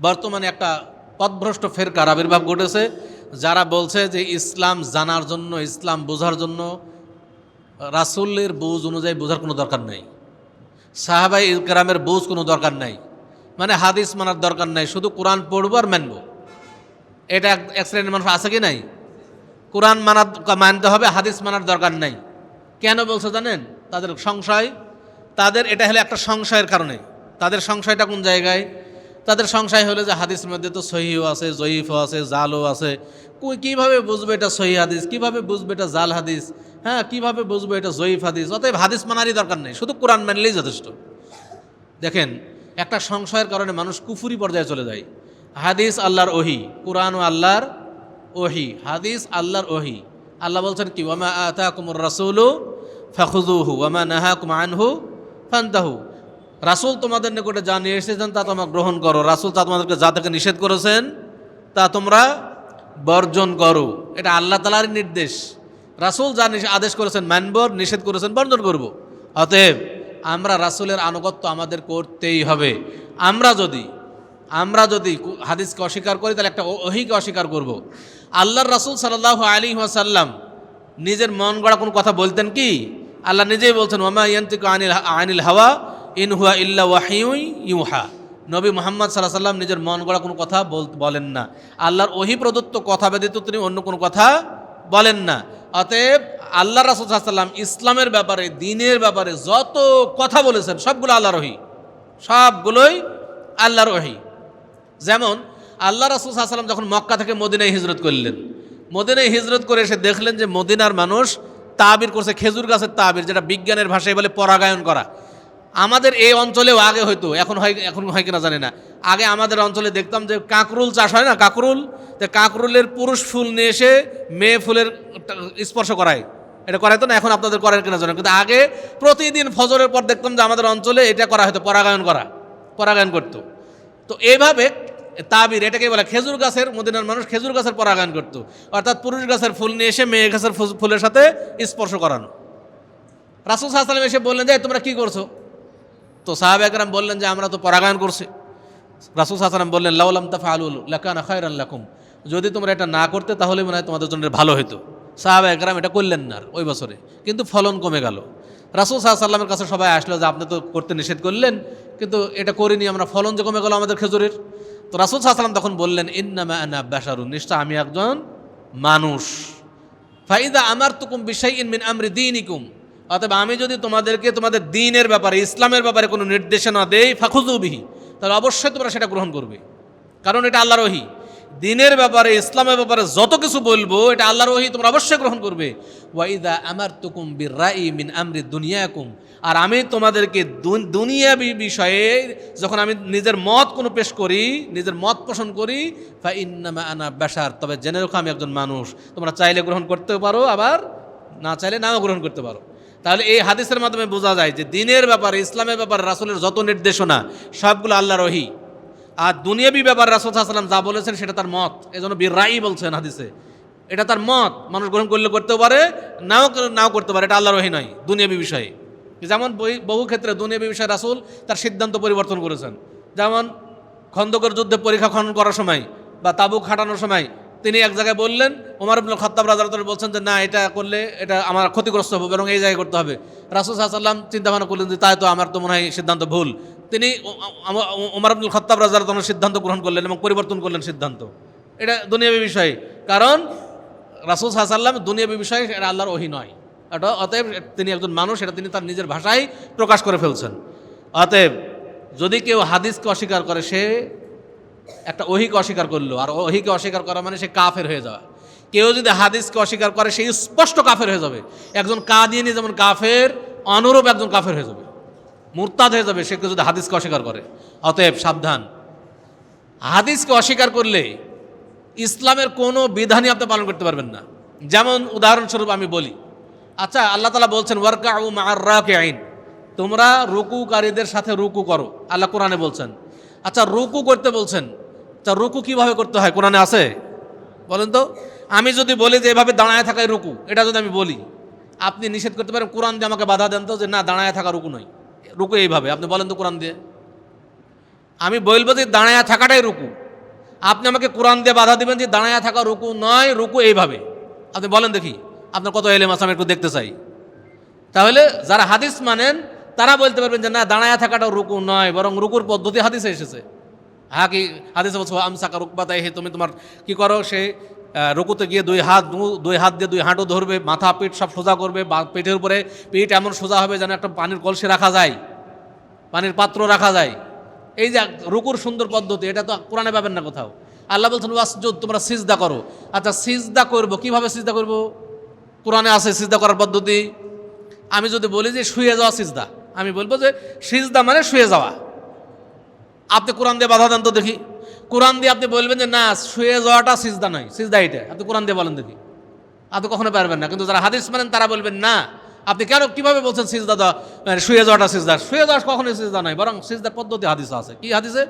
বর্তমানে একটা পথভ্রষ্ট ফেরকার আবির্ভাব ঘটেছে, যারা বলছে যে ইসলাম জানার জন্য, ইসলাম বোঝার জন্য রাসূলের বুঝ অনুযায়ী বোঝার কোনো দরকার নেই, সাহাবাই কেরামের বুঝ কোনো দরকার নাই, মানে হাদিস মানার দরকার নাই, শুধু কোরআন পড়বো আর মানব। এটা এক শ্রেণীর মানুষ আছে কি নাই? কোরআন মানতে হবে, হাদিস মানার দরকার নাই। কেন বলছে জানেন? তাদের সংশয়, তাদের এটা হলো একটা সংশয়ের কারণে। তাদের সংশয়টা কোন জায়গায়? তাদের সংশয় হলো যে হাদিসের মধ্যে তো সহিও আছে, জয়ীফও আছে, জালও আছে। কীভাবে বুঝবে এটা সহি হাদিস, কীভাবে বুঝবে এটা জাল হাদিস, হ্যাঁ কীভাবে বুঝবো এটা জয়ীফ হাদিস? অতএব হাদিস মানারই দরকার নেই, শুধু কোরআন মানলেই যথেষ্ট। দেখেন, একটা সংশয়ের কারণে মানুষ কুফুরি পর্যায়ে চলে যায়। হাদিস আল্লাহর ওহি, কোরআন ও আল্লাহর ওহি, হাদিস আল্লাহর ওহি। আল্লাহ বলছেন কি, ওয়ামা আতাকুমুর রাসূলু ফাখুযুহু ওয়ামা নাহাকুম আনহু ফান্তাহু। রাসূল তোমাদের নিকটে যা নিয়ে এসেছেন তা তোমরা গ্রহণ করো, রাসূল তা তোমাদেরকে যা থেকে নিষেধ করেছেন তা তোমরা বর্জন করো। এটা আল্লাহ তাআলার নির্দেশ। রাসূল যা আদেশ করেছেন মানব, নিষেধ করেছেন বর্জন করব। অতএব আমরা রাসূলের আনুগত্য আমাদের করতেই হবে। আমরা যদি হাদিসকে অস্বীকার করি তাহলে একটা ওহীকে অস্বীকার করব। আল্লাহর রাসূল সাল্লাল্লাহু আলাইহি ওয়াসাল্লাম নিজের মন গড়া কোনো কথা বলতেন কি? আল্লাহ নিজেই বলছেন, ওয়ামা ইয়ানতিকু আনিল হাওয়া ইন হুয়া ইল্লা ওয়াহিয়ুন ইউহা। নবী মুহাম্মদ সাল্লাল্লাহু আলাইহি ওয়াসাল্লাম নিজের মন গড়া কোনো কথা বলেন না। আল্লাহর ওহী প্রদত্ত কথা ব্যতীত তিনি অন্য কোনো কথা বলেন না। অতএব আল্লাহ রাসূল সাল্লাল্লাহু আলাইহি ওয়াসাল্লাম ইসলামের ব্যাপারে, দ্বীনের ব্যাপারে যত কথা বলেছেন সবগুলো আল্লাহর ওহী, সবগুলোই আল্লাহর ওহী। যেমন আল্লাহ রাসূল সাল্লাল্লাহু আলাইহি ওয়াসাল্লাম যখন মক্কা থেকে মদিনায় হিজরত করলেন, মদিনায় হিজরত করে এসে দেখলেন যে মদিনার মানুষ তাবির করছে, খেজুর গাছের তাবির, যেটা বিজ্ঞানের ভাষায় বলে পরাগায়ন করা। আমাদের এই অঞ্চলেও আগে হয়তো, এখন হয় কিনা জানি না, আগে আমাদের অঞ্চলে দেখতাম যে কাঁকরুল চাষ হয় না, কাঁকরুল, তো কাঁকরুলের পুরুষ ফুল নিয়ে এসে মেয়ে ফুলের স্পর্শ করায়, এটা করাইতো না? এখন আপনাদের করেন কিনা জানেন, কিন্তু আগে প্রতিদিন ফজরের পর দেখতাম যে আমাদের অঞ্চলে এটা করা হতো, পরাগায়ন করতো। তো এইভাবে তাবির, এটাকে বলে খেজুর গাছের, মদিনার মানুষ খেজুর গাছের পরাগায়ন করত, অর্থাৎ পুরুষ গাছের ফুল নিয়ে এসে মেয়ে গাছের ফুলের সাথে স্পর্শ করানো। রাসূল সাল্লাল্লাহু আলাইহি ওয়াসাল্লাম এসে বললেন যে তোমরা কি করছো? তো সাহাবায়ে কেরাম বললেন যে আমরা তো পরাগায়ন করছি। রাসূল সাল্লাল্লাহু আলাইহি ওয়াসাল্লাম বললেন, লাউ লাম তাফআলু লাকানা খায়রান লাকুম, যদি তোমরা এটা না করতে তাহলে মনে হয় তোমাদের জন্য ভালো হতো। সাহাবায়ে কেরাম এটা করলেন না ওই বছরে, কিন্তু ফলন কমে গেল। রাসূল সাল্লাল্লাহু আলাইহি ওয়াসাল্লামের কাছে সবাই আসলো যে আপনি তো করতে নিষেধ করলেন, কিন্তু এটা করিনি আমরা, ফলন যে কমে গেল আমাদের খেজুরের। তো রাসূল সাল্লাল্লাহু আলাইহি ওয়াসাল্লাম তখন বললেন, ইন্নামা আনা বাশারুন, নিশ্চয় আমি একজন মানুষ। ফাইদা আমারতুকুম বিশাইইন মিন আমরি দীনিকুম, অতএব আমি যদি তোমাদেরকে তোমাদের দ্বীনের ব্যাপারে, ইসলামের ব্যাপারে কোনো নির্দেশনা দেই, ফাখুযু বিহি, তাহলে অবশ্যই তোমরা সেটা গ্রহণ করবে, কারণ এটা আল্লাহর ওহী। দ্বীনের ব্যাপারে, ইসলামের ব্যাপারে যত কিছু বলবো এটা আল্লাহর ওহী, তোমরা অবশ্যই গ্রহণ করবে। ওয়াইদা আমারতুকুম বিররাই মিন আমরি দুনিয়াকুম, আর আমি তোমাদেরকে দুনিয়াবি বিষয়ে যখন আমি নিজের মত কোনো পেশ করি, নিজের মত পোষণ করি, ফা ইন্নামা আনা বাশার, তবে জেনে রাখো আমি একজন মানুষ। তোমরা চাইলে গ্রহণ করতেও পারো, আবার না চাইলে নাও গ্রহণ করতে পারো। তাহলে এই হাদিসের মাধ্যমে বোঝা যায় যে দ্বীনের ব্যাপারে, ইসলামের ব্যাপারে রাসূলের যত নির্দেশনা সবগুলো আল্লাহর ওহী। আর দুনিয়াবি ব্যাপারে রাসূল সাল্লাল্লাহু আলাইহি ওয়াসাল্লাম যা বলেছেন সেটা তার মত, এজন্য বিররাই বলছেন হাদিসে, এটা তার মত, মানুষ গ্রহণ করলে করতেও পারে, নাও করতে পারে, এটা আল্লাহর ওহী নয় দুনিয়াবি বিষয়ে। যেমন বহু ক্ষেত্রে দুনিয়াবি বিষয়ে রাসূল তার সিদ্ধান্ত পরিবর্তন করেছেন। যেমন খন্দকের যুদ্ধে পরীক্ষা খনন করার সময় বা তাবুক খাটানোর সময় তিনি এক জায়গায় বললেন, ওমর ইবনে খাত্তাব রাদিয়াল্লাহু আনহু বলছেন যে না, এটা করলে এটা আমার ক্ষতিগ্রস্ত হবে, বরং এই জায়গায় করতে হবে। রাসূল সাল্লাল্লাহু আলাইহি ওয়াসাল্লাম চিন্তা ভাবনা করলেন যে তাই তো, আমার তো মনে হয় সিদ্ধান্ত ভুল। তিনি ওমর ইবনে খাত্তাব রাদিয়াল্লাহু আনহু সিদ্ধান্ত গ্রহণ করলেন এবং পরিবর্তন করলেন সিদ্ধান্ত। এটা দুনিয়াবি বিষয়, কারণ রাসূল সাল্লাল্লাহু আলাইহি ওয়াসাল্লাম দুনিয়াবি বিষয়, এটা আল্লাহর ওহী নয়। এটা অতএব তিনি একজন মানুষ, এটা তিনি তার নিজের ভাষায় প্রকাশ করে ফেলছেন। অতএব যদি কেউ হাদিসকে অস্বীকার করে, সে একটা ওহীকে অস্বীকার করলো, আর ওহীকে অস্বীকার করা মানে সে কাফের হয়ে যাওয়া। কেউ যদি হাদিসকে অস্বীকার করে, সে স্পষ্ট কাফের হয়ে যাবে। একজন কাদিয়ানী যেমন কাফের, অনুরূপ একজন কাফের হয়ে যাবে, মুরতাদ হয়ে যাবে সে কেউ যদি হাদিসকে অস্বীকার করে। অতএব সাবধান, হাদিসকে অস্বীকার করলে ইসলামের কোনো বিধানই আপনি পালন করতে পারবেন না। যেমন উদাহরণস্বরূপ আমি বলি, আচ্ছা আল্লাহ তাআলা বলছেন ওয়ারকাউ মা'আর রাকিঈন, তোমরা রুকুকারীদের সাথে রুকু করো, আল্লাহ কোরআনে বলছেন। আচ্ছা রুকু করতে বলছেন, তা রুকু কিভাবে করতে হয় কোরআনে আছে? বলেন তো। আমি যদি বলি যে এভাবে দাঁড়ায় থাকাই রুকু, এটা যদি আমি বলি, আপনি নিষেধ করতে পারেন, কোরআন দিয়ে আমাকে বাধা দেন তো যে না, দাঁড়ায় থাকা রুকু নয়, রুকু এইভাবে, আপনি বলেন তো কোরআন দিয়ে। আমি বলবো যে দাঁড়ায়া থাকাটাই রুকু, আপনি আমাকে কোরআন দিয়ে বাধা দিবেন যে দাঁড়ায়া থাকা রুকু নয়, রুকু এইভাবে। আপনি বলেন দেখি আপনার কত এলেম আছে, আমি একটু দেখতে চাই। তাহলে যারা হাদিস মানেন তারা বলতে পারবেন যে না, দাঁড়ায়া থাকাটাও রুকু নয়, বরং রুকুর পদ্ধতি হাদিসে এসেছে। হ্যাঁ, কি হাদিসে বলছো আমসাকা রুকবাতাই, হে তুমি তোমার কি করো, সে রুকুতে গিয়ে দুই হাত দিয়ে দুই হাঁটু ধরবে, মাথা পিঠ সব সোজা করবে, বা পেটের উপরে পিঠ এমন সোজা হবে যেন একটা পানির কলসি রাখা যায়, পানির পাত্র রাখা যায়। এই যে রুকুর সুন্দর পদ্ধতি, এটা তো কোরআনে পাবেন না কোথাও। আল্লাহ বলছেন ওয়াসজুদ, তোমরা সিজদা করো। আচ্ছা, সিজদা করবো কিভাবে? সিজদা করবো কোরআনে আছে সিজদা করার পদ্ধতি। আমি যদি বলি যে শুয়ে যাওয়া সিজদা, আমি বলবো যে সিজদা মানে শুয়ে যাওয়া। আপনি কোরআন দিয়ে বাধা দেন তো দেখি। কোরআন দিয়ে আপনি বলবেন যে না, শুয়ে যাওয়াটা সিজদা নয়, সিজদা এটা। আপনি কোরআন দিয়ে বলেন দেখি, আপনি কখনো পারবেন না। কিন্তু যারা হাদিস মানেন তারা বলবেন না, আপনি কেন কিভাবে বলছেন সিজদা দেওয়া, মানে শুয়ে যাওয়াটা সিজদা? শুয়ে যাওয়া কখনোই সিজদা নয়, বরং সিজদার পদ্ধতি হাদিস আছে। কি হাদিসে?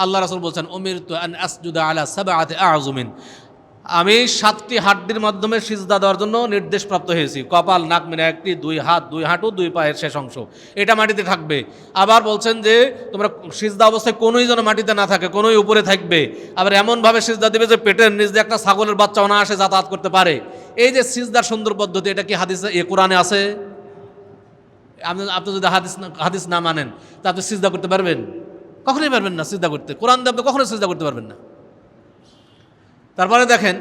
আল্লাহ রাসূল বলছেন উমিরতু আন আসজুদা আলা সাবআতি আযুমিন, আমি 7টি হাড্ডির মাধ্যমে সিজদা দেওয়ার জন্য নির্দেশপ্রাপ্ত হয়েছি। কপাল, নাক, মেরে একটি, 2 হাত, 2 হাঁটু, 2 পায়ের শেষ অংশ, এটা মাটিতে থাকবে। আবার বলছেন যে তোমরা সিজদা অবস্থায় কোনোই যেন মাটিতে না থাকে, কোনোই উপরে থাকবে। আবার এমনভাবে সিজদা দেবে যে পেটের নিচ দিয়ে একটা ছাগলের বাচ্চা অনায়াসে যাতায়াত করতে পারে। এই যে সিজদার সুন্দর পদ্ধতি, এটা কি হাদিসে কোরআনে আছে? আপনি যদি হাদিস না মানেন তা আপনি সিজদা করতে পারবেন? কখনোই পারবেন না সিজদা করতে। কোরআন দিয়ে আপনি কখনোই সিজদা করতে পারবেন না। তারপরে দেখেন,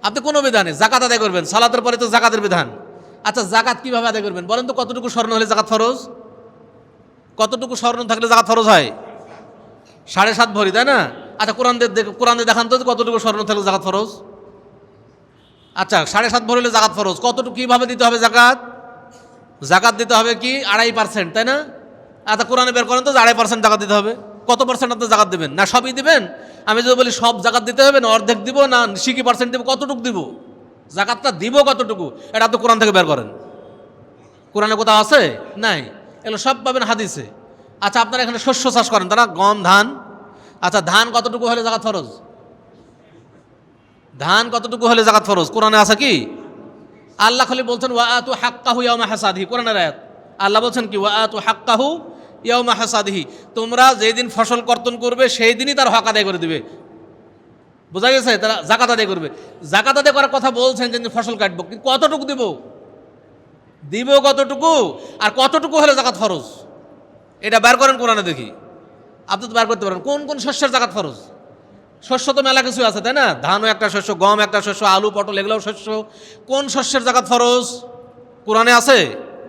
আপনি কোনো বিধানে জাকাত আদায় করবেন, সালাতের পরে তো জাকাতের বিধান। আচ্ছা, জাকাত কিভাবে আদায় করবেন বলেন তো? কতটুকু স্বর্ণ হলে জাকাত ফরজ? কতটুকু স্বর্ণ থাকলে জাকাত ফরজ হয়? 7.5 ভরি, তাই না? আচ্ছা, কোরআন দিয়ে দেখান তো কতটুকু স্বর্ণ থাকলে জাকাত ফরজ। আচ্ছা, 7.5 ভরি হলে জাকাত ফরজ, কতটুকু কিভাবে দিতে হবে জাকাত? জাকাত দিতে হবে কি 2.5%, তাই না? আচ্ছা, কোরআনে বের করেন তো যে 2.5% জাকাত দিতে হবে। কত পার্সেন্ট আপনি জাকাত দেবেন? না সবই দিবেন? আমি যদি বলি সব জাকাত দিতে হবে, না অর্ধেক দিব, না সিকি পার্সেন্ট দিব, কতটুকু দিব? জাকাতটা দিব কতটুকু, এটা আপনি কোরআন থেকে বের করেন। কোরআনে কোথাও আছে? নাই। এগুলো সব পাবেন হাদিসে। আচ্ছা, আপনারা এখানে শস্য চাষ করেন, তারা গম, ধান। আচ্ছা, ধান কতটুকু হলে জাকাত ফরজ? ধান কতটুকু হলে জাকাত ফরজ কোরআনে আছে কি? আল্লাহ খালি বলছেন ওয়া আতু হাক্কাহু ইয়াউমা হাসাদিহি, কোরআনের আয়াত। আল্লাহ বলছেন কি? ওয়া আতু হাক্কাহু ইয়াউমা হাসাদিহি, তোমরা যেই দিন ফসল কর্তন করবে সেই দিনই তার হক আদায় করে দিবে। বোঝা গেছে? তারা জাকাত আদায় করবে। জাকাত আদায় করার কথা বলছেন যে ফসল কাটবো, কিন্তু কতটুকু দিব কতটুকু, আর কতটুকু হলে জাকাত ফরজ, এটা বের করেন কোরআনে দেখি। আপনি তো বের করতে পারেন কোন কোন শস্যের জাকাত ফরজ। শস্য তো মেলা কিছু আছে, তাই না? ধানও একটা শস্য, গম একটা শস্য, আলু, পটল এগুলোও শস্য। কোন শস্যের জাকাত ফরজ কোরআনে আছে?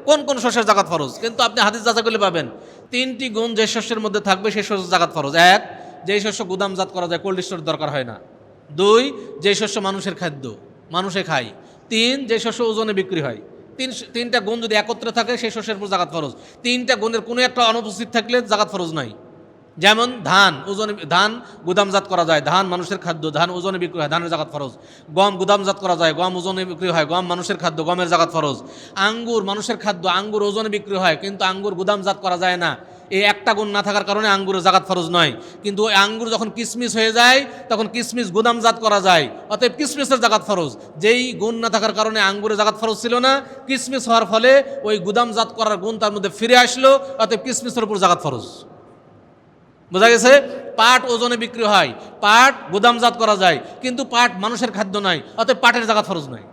কোন কোন শস্যের জাকাত ফরজ? কিন্তু আপনি হাদিস যাচাই করলে পাবেন 3টি গুণ যে শস্যের মধ্যে থাকবে সেই শস্যের জাকাত ফরজ। 1, যেই শস্য গুদামজাত করা যায়, কোল্ড স্টোরের দরকার হয় না। 2, যেই শস্য মানুষের খাদ্য, মানুষে খায়। 3, যে শস্য ওজনে বিক্রি হয়। তিনটা গুণ যদি একত্রে থাকে সেই শস্যের উপর জাকাত ফরজ। 3টা গুণের কোনো একটা অনুপস্থিত থাকলে জাকাত ফরজ নাই। যেমন ধান গুদামজাত করা যায়, ধান মানুষের খাদ্য, ধান ওজনে বিক্রি হয়, ধানের জাকাত ফরজ। গম গুদামজাত করা যায়, গম ওজনে বিক্রি হয়, গম মানুষের খাদ্য, গমের জাকাত ফরজ। আঙ্গুর মানুষের খাদ্য, আঙ্গুর ওজনে বিক্রি হয়, কিন্তু আঙ্গুর গুদামজাত করা যায় না। এই একটা গুণ না থাকার কারণে আঙ্গুরের জাকাত ফরজ নয়। কিন্তু ওই আঙ্গুর যখন কিসমিস হয়ে যায় তখন কিসমিস গুদামজাত করা যায়, অতএব কিসমিসের জাকাত ফরজ। যেই গুণ না থাকার কারণে আঙ্গুরের জাকাত ফরজ ছিল না, কিসমিস হওয়ার ফলে ওই গুদামজাত করার গুণ তার মধ্যে ফিরে আসলো, অতএব কিসমিসের উপর জাকাত ফরজ। বোঝা গেছে? পাট ওজনে বিক্রি হয়, পাট গুদামজাত করা যায়, কিন্তু পাট মানুষের খাদ্য নয়, অতএব পাটের জাকাত ফরজ নয়।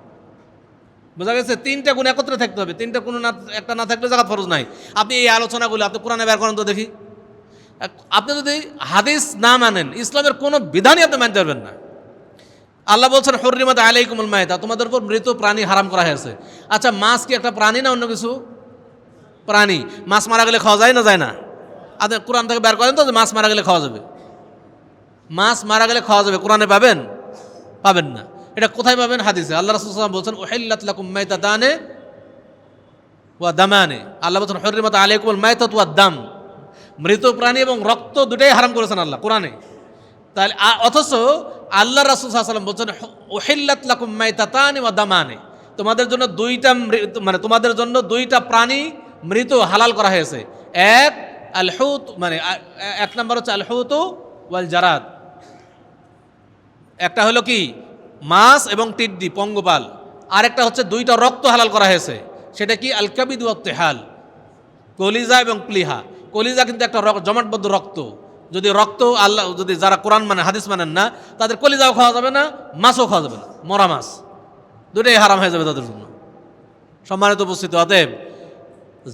বোঝা গেছে? 3টা গুণ একত্রে থাকতে হবে, 3টা কোনো একটা না থাকলে জাকাত ফরজ নাই। আপনি এই আলোচনাগুলো আপনি কোরআনে বের করেন তো দেখি। আপনি যদি হাদিস না মানেন, ইসলামের কোনো বিধানই আপনি মানতে পারবেন না। আল্লাহ বলছেন হুররিমাত আলাইকুমুল মাইতা, তোমাদের উপর মৃত প্রাণী হারাম করা হয়েছে। আচ্ছা, মাছ কি একটা প্রাণী না অন্য কিছু? প্রাণী। মাছ মারা গেলে খাওয়া যায় না যায় না? আপনি কোরআন থেকে বের করেন তো যে মাছ মারা গেলে খাওয়া যাবে। মাছ মারা গেলে খাওয়া যাবে, কোরআনে পাবেন? পাবেন না। এটা কোথায় পাবেন? হাদিসে। আল্লাহ রাসূল সাল্লাল্লাহু আলাইহি ওয়াসাল্লাম বলছেন উহিল্লাত লাকুম মাইতাতানে ওয়া দামানে, আল্লাহ বলছেন হুররিমাত আলাইকুমুল মাইতাতু ওয়াদ দাম, মৃত প্রাণী এবং রক্ত দুটাই হারাম করেছেন আল্লাহ কোরআনে। তাহলে অথচ আল্লাহ রাসূল সাল্লাল্লাহু আলাইহি ওয়াসাল্লাম বলছেন উহিল্লাত লাকুম মাইতাতানে ওয়া দামানে, তোমাদের জন্য তোমাদের জন্য 2টা প্রাণী মৃত হালাল করা হয়েছে। এক আল হুত, এক নম্বর হচ্ছে আল হুত ওয়াল জারাদ। একটা হলো কি মাছ এবং টিড্ডি, পঙ্গপাল। আর একটা হচ্ছে 2টা রক্ত হালাল করা হয়েছে, সেটা কি আল কাবিদ ওয়াত তিহাল, কলিজা এবং প্লিহা। কলিজা কিন্তু একটা জমাটবদ্ধ রক্ত, যদি রক্ত আল্লাহ, যদি যারা কোরআন মানে হাদিস মানেন না, তাদের কলিজাও খাওয়া যাবে না, মাছও খাওয়া যাবে না, মরা মাছ দুটোই হারাম হয়ে যাবে তাদের জন্য। সম্মানিত উপস্থিতি, অতএব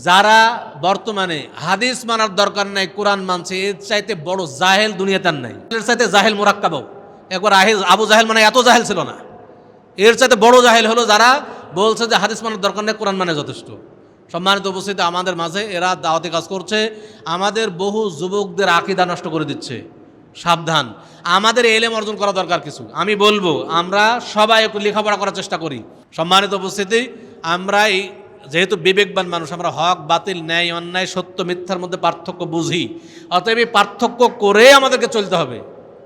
যারা বর্তমানে হাদিস মানার দরকার নাই কোরআন মানছে, এর চাইতে বড় জাহেল দুনিয়াতে নাই। এর চাইতে জাহেল মোরাক্কাবও, একবার আবু জাহেল মানে এত জাহেল ছিল না। এর চাইতে বড় জাহেল হলো যারা বলছে যে হাদিস মানার দরকার নেই, কোরআন মানে যথেষ্ট। সম্মানিত উপস্থিতি, আমাদের মাঝে এরা দাওয়াতি কাজ করছে, আমাদের বহু যুবকদের আকীদা নষ্ট করে দিচ্ছে। সাবধান, আমাদের এলেম অর্জন করা দরকার কিছু। আমি বলবো আমরা সবাই একটু লেখাপড়া করার চেষ্টা করি। সম্মানিত উপস্থিতি, আমরা এই যেহেতু বিবেকবান মানুষ, আমরা হক বাতিল, ন্যায় অন্যায়, সত্য মিথ্যার মধ্যে পার্থক্য বুঝি। অতএব এই পার্থক্য করে আমাদেরকে চলতে হবে,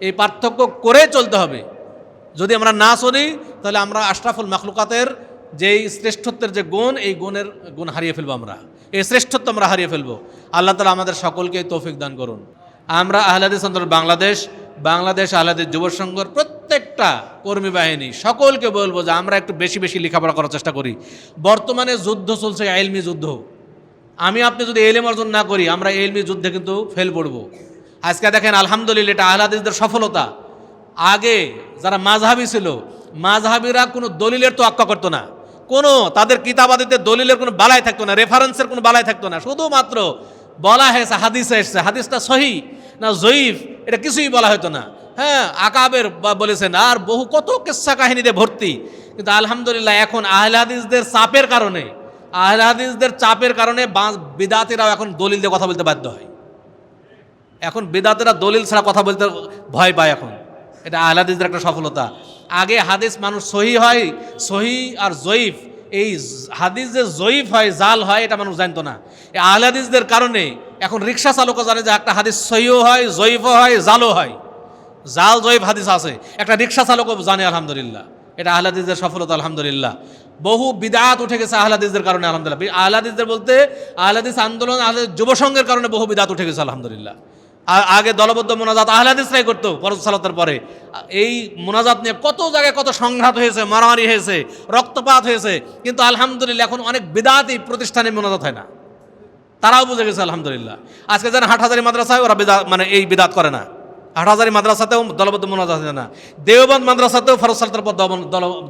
এই পার্থক্য করে চলতে হবে। যদি আমরা না চলি তাহলে আমরা আশরাফুল মাখলুকাতের যেই শ্রেষ্ঠত্বের যে গুণ, এই গুণ হারিয়ে ফেলবো। আমরা এই শ্রেষ্ঠত্ব আমরা হারিয়ে ফেলবো। আল্লাহ তাআলা আমাদের সকলকে তৌফিক দান করুন। আমরা আহলে হাদিস আন্দোলন বাংলাদেশ আহলে হাদিস যুব সংঘের প্রত্যেকটা কর্মী বাহিনী সকলকে বলবো যে আমরা একটু বেশি বেশি লেখাপড়া করার চেষ্টা করি। বর্তমানে যুদ্ধ চলছে, ইলমি যুদ্ধ। আপনি যদি ইলম অর্জন না করি, আমরা ইলমি যুদ্ধে কিন্তু ফেল পড়ব। আজকে দেখেন আলহামদুলিল্লাহ, এটা আহলে হাদিসদের সফলতা। আগে যারা মাযহাবী ছিল, মাযহাবীরা কোনো দলিলের তোয়াক্কা করতো না, কোনো তাদের কিতাবাদিতে দলিলের কোনো বালাই থাকতো না, রেফারেন্সের কোনো বালাই থাকতো না। শুধুমাত্র বলা হয়েছে হাদিসে এসছে, হাদিসটা সহি না জয়ীফ এটা কিছুই বলা হতো না। হ্যাঁ, আকাবের বলেছেন, আর বহু কত কিস্সা কাহিনীতে ভর্তি। কিন্তু আলহামদুলিল্লাহ এখন আহলে হাদিসদের চাপের কারণে বিদাতিরাও এখন দলিল দিয়ে কথা বলতে বাধ্য হয়। এখন বিদাতিরা দলিল ছাড়া কথা বলতে ভয় পায় এখন। এটা আহলে হাদিসদের একটা সফলতা। আগে হাদিস মানুষ সহি হয়, সহি আর জয়ীফ, এই হাদিস যে জয়ীফ হয়, জাল হয়, এটা মানুষ জানতো না। এই আহলে হাদিসদের কারণে এখন রিক্সা চালকও জানে যে একটা হাদিস সহিও হয়, জয়ীফও হয়, জালও হয়। জাল জয়ীফ হাদিস আছে, একটা রিক্সা চালকও জানে। আলহামদুলিল্লাহ, এটা আহলে হাদিসদের সফলতা। আলহামদুলিল্লাহ, বহু বিদআত উঠে গেছে আহলে হাদিসদের কারণে। আলহামদুলিল্লাহ, আহলে হাদিসদের বলতে আহলে হাদিস আন্দোলন, আহলে যুব সংঘের কারণে বহু বিদআত উঠে গেছে। আলহামদুলিল্লাহ, আগে দলবদ্ধ মোনাজাত আহলে হাদিসরাই করতো ফরজ সালাতের পরে। এই মোনাজাত নিয়ে কত জায়গায় কত সংঘাত হয়েছে, মারামারি হয়েছে, রক্তপাত হয়েছে। কিন্তু আলহামদুলিল্লাহ এখন অনেক বিদআতি প্রতিষ্ঠানে মোনাজাত হয় না, তারাও বুঝে গেছে। আলহামদুলিল্লাহ, আজকে যারা হাটহাজারী মাদ্রাসায়, ওরা মানে এই বিদআত করে না। হাটহাজারী মাদ্রাসাতেও দলবদ্ধ মোনাজাত হয় না, দেওবন্দ মাদ্রাসাতেও ফরজ সালাতের পর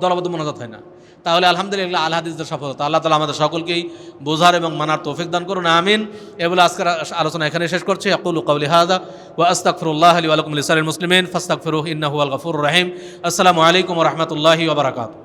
দলবদ্ধ মোনাজাত হয় না। তাহলে আলহামদুলিল্লাহ আহলে হাদিসদের সফলতা। আল্লাহ তাআলা আমাদের সকলকেই বোঝার এবং মানার তৌফিক দান করুন, আমিন। এগুলো আজকের আলোচনা এখানে শেষ করছি। আকুলু কাওলি হাযা ওয়া আস্তাগফিরুল্লাহ লি ওয়া লাকুম লিসারিল মুসলিমিন ফাস্তাগফিরুহু ইন্নাহু হুয়াল গফুরুর রহিম। আসসালামু আলাইকুম ওয়া রাহমাতুল্লাহি ওয়া বারাকাতুহু।